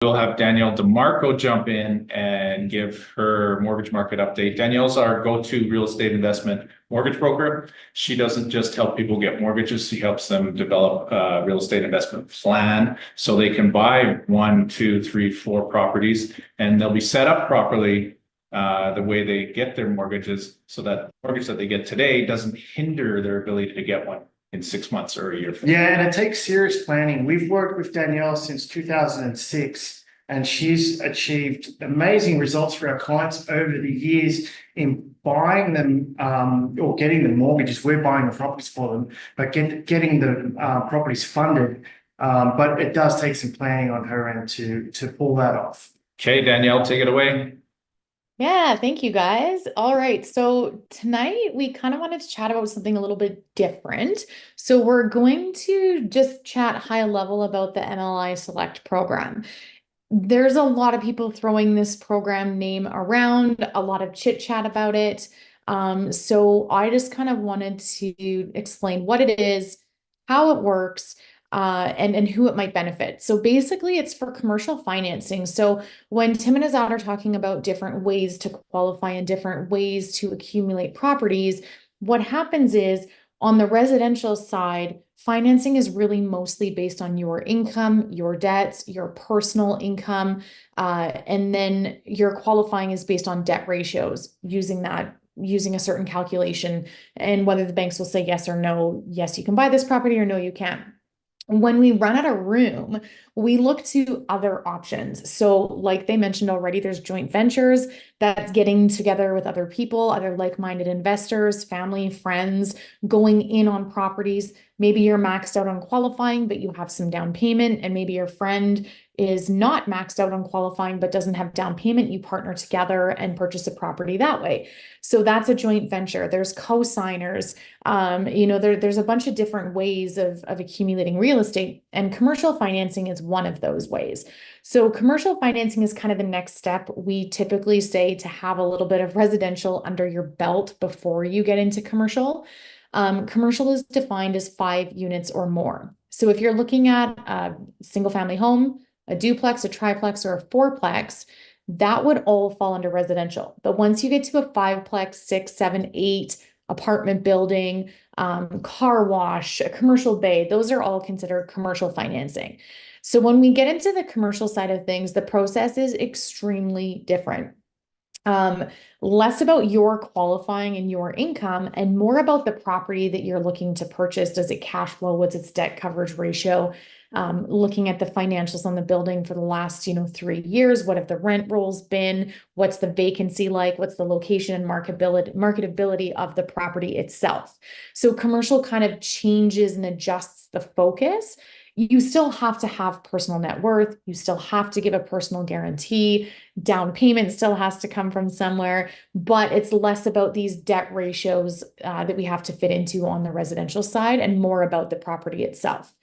We'll have Danielle DeMarco jump in and give her mortgage market update. Danielle's our go-to real estate investment mortgage broker. She doesn't just help people get mortgages, she helps them develop a real estate investment plan so they can buy 1, 2, 3, 4 properties, and they'll be set up properly the way they get their mortgages so that the mortgage that they get today doesn't hinder their ability to get one in 6 months or a year. Yeah, and it takes serious planning. We've worked with Danielle since 2006, and she's achieved amazing results for our clients over the years in buying them or getting the mortgages. We're buying the properties for them, but getting the properties funded. But it does take some planning on her end to pull that off. Okay, Danielle, take it away. Yeah, thank you guys. All right. So tonight we kind of wanted to chat about something a little bit different. So we're going to just chat high level about the MLI Select program. There's a lot of people throwing this program name around, a lot of chit chat about it. So I just kind of wanted to explain what it is, how it works, and who it might benefit. So basically it's for commercial financing. So when Tim and Azad are talking about different ways to qualify and different ways to accumulate properties, what happens is on the residential side, financing is really mostly based on your income, your debts, your personal income, and then your qualifying is based on debt ratios using a certain calculation, and whether the banks will say yes or no, yes, you can buy this property, or no, you can't. When we run out of room, we look to other options. So like they mentioned already, there's joint ventures. That's getting together with other people, other like-minded investors, family, friends, going in on properties. Maybe you're maxed out on qualifying, but you have some down payment, and maybe your friend is not maxed out on qualifying, but doesn't have down payment. You partner together and purchase a property that way. So that's a joint venture. There's co-signers. There's a bunch of different ways of accumulating real estate, and commercial financing is one of those ways. So commercial financing is kind of the next step. We typically say to have a little bit of residential under your belt before you get into commercial. Commercial is defined as 5 units or more. So if you're looking at a single family home, a duplex, a triplex, or a fourplex, that would all fall under residential. But once you get to a 5-plex, 6, 7, 8 apartment building, car wash, a commercial bay, those are all considered commercial financing. So when we get into the commercial side of things, the process is extremely different. Less about your qualifying and your income, and more about the property that you're looking to purchase. Does it cash flow? What's its debt coverage ratio? Looking at the financials on the building for the last, 3 years. What have the rent rolls been? What's the vacancy like? What's the location and marketability of the property itself? So commercial kind of changes and adjusts the focus. You still have to have personal net worth. You still have to give a personal guarantee. Down payment still has to come from somewhere, but it's less about these debt ratios that we have to fit into on the residential side, and more about the property itself.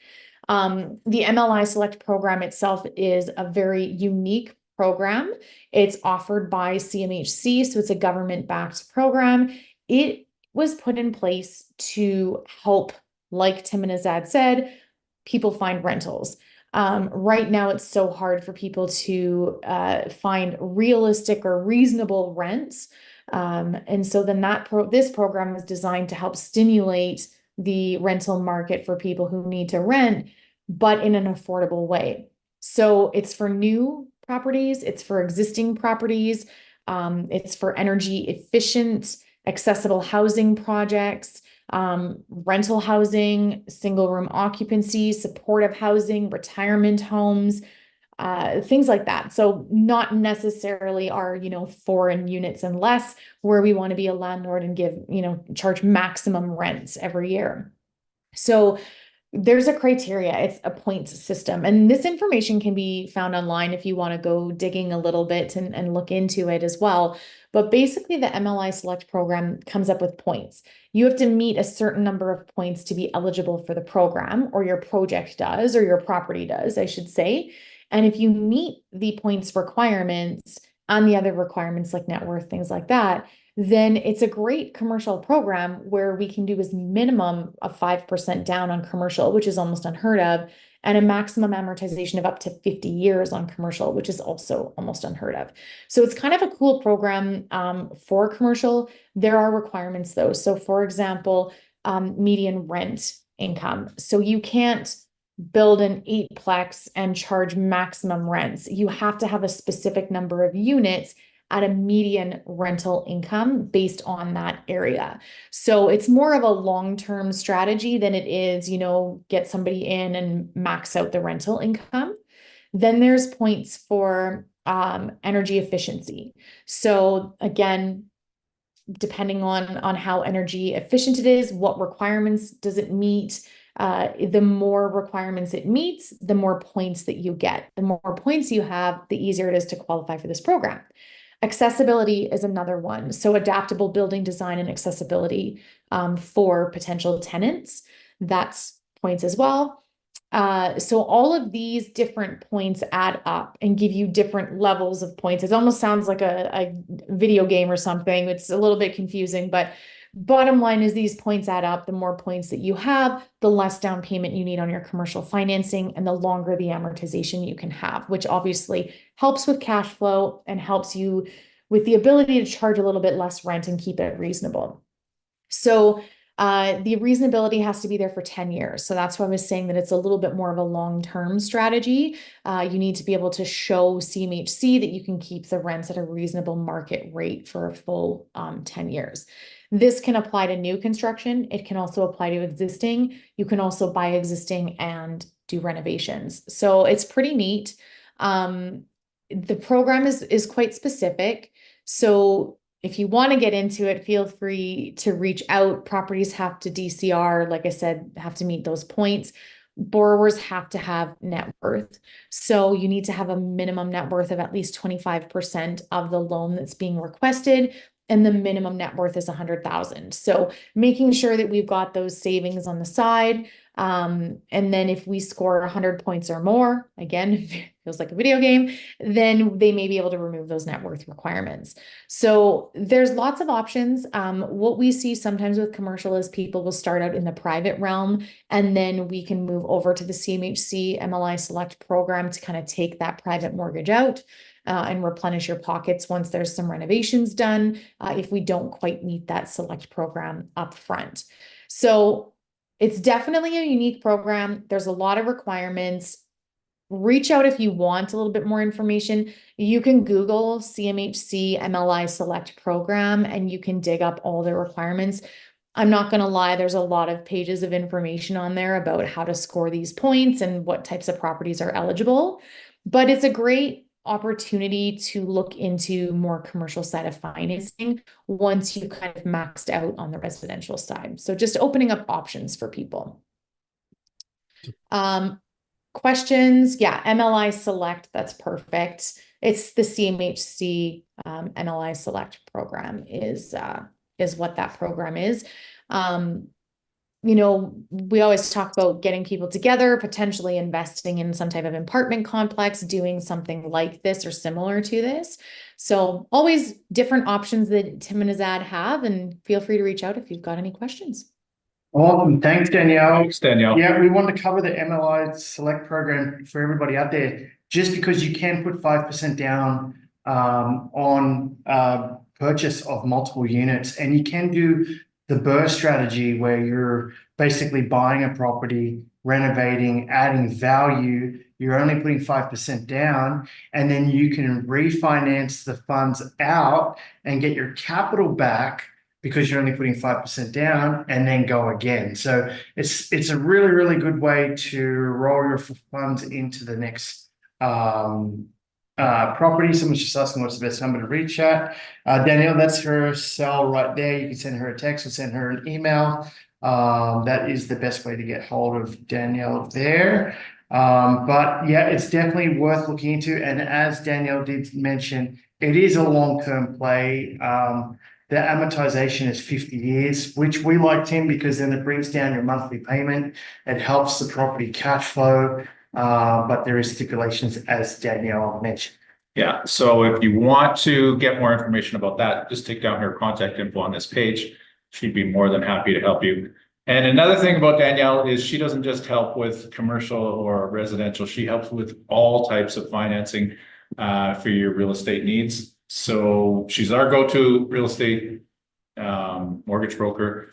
The MLI Select program itself is a very unique program. It's offered by CMHC, so it's a government-backed program. It was put in place to help, like Tim and Azad said, people find rentals. Right now, it's so hard for people to find realistic or reasonable rents. And so then this program is designed to help stimulate the rental market for people who need to rent, but in an affordable way. So it's for new properties, it's for existing properties, it's for energy efficient, accessible housing projects, rental housing, single room occupancy, supportive housing, retirement homes, things like that. So not necessarily our, foreign units and less, where we want to be a landlord and give, charge maximum rents every year. So there's a criteria. It's a points system. And this information can be found online if you want to go digging a little bit and look into it as well. But basically, the MLI Select program comes up with points. You have to meet a certain number of points to be eligible for the program, or your project does, or your property does, I should say. And if you meet the points requirements and the other requirements like net worth, things like that, then it's a great commercial program where we can do as minimum of 5% down on commercial, which is almost unheard of, and a maximum amortization of up to 50 years on commercial, which is also almost unheard of. So it's kind of a cool program for commercial. There are requirements though. So for example, median rent income. So you can't build an 8-plex and charge maximum rents. You have to have a specific number of units at a median rental income based on that area. So it's more of a long-term strategy than it is, get somebody in and max out the rental income. Then there's points for energy efficiency. So again, depending on how energy efficient it is, what requirements does it meet? The more requirements it meets, the more points that you get. The more points you have, the easier it is to qualify for this program. Accessibility is another one. So adaptable building design and accessibility for potential tenants. That's points as well. So all of these different points add up and give you different levels of points. It almost sounds like a video game or something. It's a little bit confusing, but bottom line is these points add up. The more points that you have, the less down payment you need on your commercial financing and the longer the amortization you can have, which obviously helps with cash flow and helps you with the ability to charge a little bit less rent and keep it reasonable. So the reasonability has to be there for 10 years. So that's why I was saying that it's a little bit more of a long-term strategy. You need to be able to show CMHC that you can keep the rents at a reasonable market rate for a full 10 years. This can apply to new construction. It can also apply to existing. You can also buy existing and do renovations. So it's pretty neat. The program is quite specific. So if you want to get into it, feel free to reach out. Properties have to DCR, like I said, have to meet those points. Borrowers have to have net worth. So you need to have a minimum net worth of at least 25% of the loan that's being requested. And the minimum net worth is 100,000. So making sure that we've got those savings on the side. And then if we score 100 points or more, again, feels like a video game, then they may be able to remove those net worth requirements. So there's lots of options. What we see sometimes with commercial is people will start out in the private realm, and then we can move over to the CMHC MLI Select program to kind of take that private mortgage out. And replenish your pockets once there's some renovations done, if we don't quite meet that select program up front. So it's definitely a unique program. There's a lot of requirements. Reach out if you want a little bit more information. You can Google CMHC MLI Select program and you can dig up all the requirements. I'm not going to lie, there's a lot of pages of information on there about how to score these points and what types of properties are eligible. But it's a great opportunity to look into more commercial side of financing once you kind of maxed out on the residential side. So just opening up options for people. Questions? Yeah, MLI Select, that's perfect. It's the CMHC MLI Select program is what that program is. We always talk about getting people together, potentially investing in some type of apartment complex, doing something like this or similar to this. So always different options that Tim and Azad have, and feel free to reach out if you've got any questions. Awesome. Thanks, Danielle. Thanks, Danielle. Yeah, we want to cover the MLI Select program for everybody out there. Just because you can put 5% down on purchase of multiple units, and you can do the BRRRR strategy where you're basically buying a property, renovating, adding value. You're only putting 5% down, and then you can refinance the funds out and get your capital back because you're only putting 5% down and then go again. So it's a really, really good way to roll your funds into the next property. Someone's just asking what's the best number to reach at. Danielle, that's her cell right there. You can send her a text or send her an email. That is the best way to get hold of Danielle there. But yeah, it's definitely worth looking into. And as Danielle did mention, it is a long-term play. The amortization is 50 years, which we like, Tim, because then it brings down your monthly payment. It helps the property cash flow. But there is stipulations, as Danielle mentioned. Yeah, so if you want to get more information about that, just take down her contact info on this page. She'd be more than happy to help you. And another thing about Danielle is she doesn't just help with commercial or residential, she helps with all types of financing for your real estate needs. So she's our go-to real estate mortgage broker.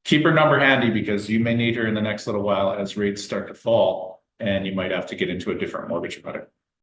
Keep her number handy because you may need her in the next little while as rates start to fall and you might have to get into a different mortgage product.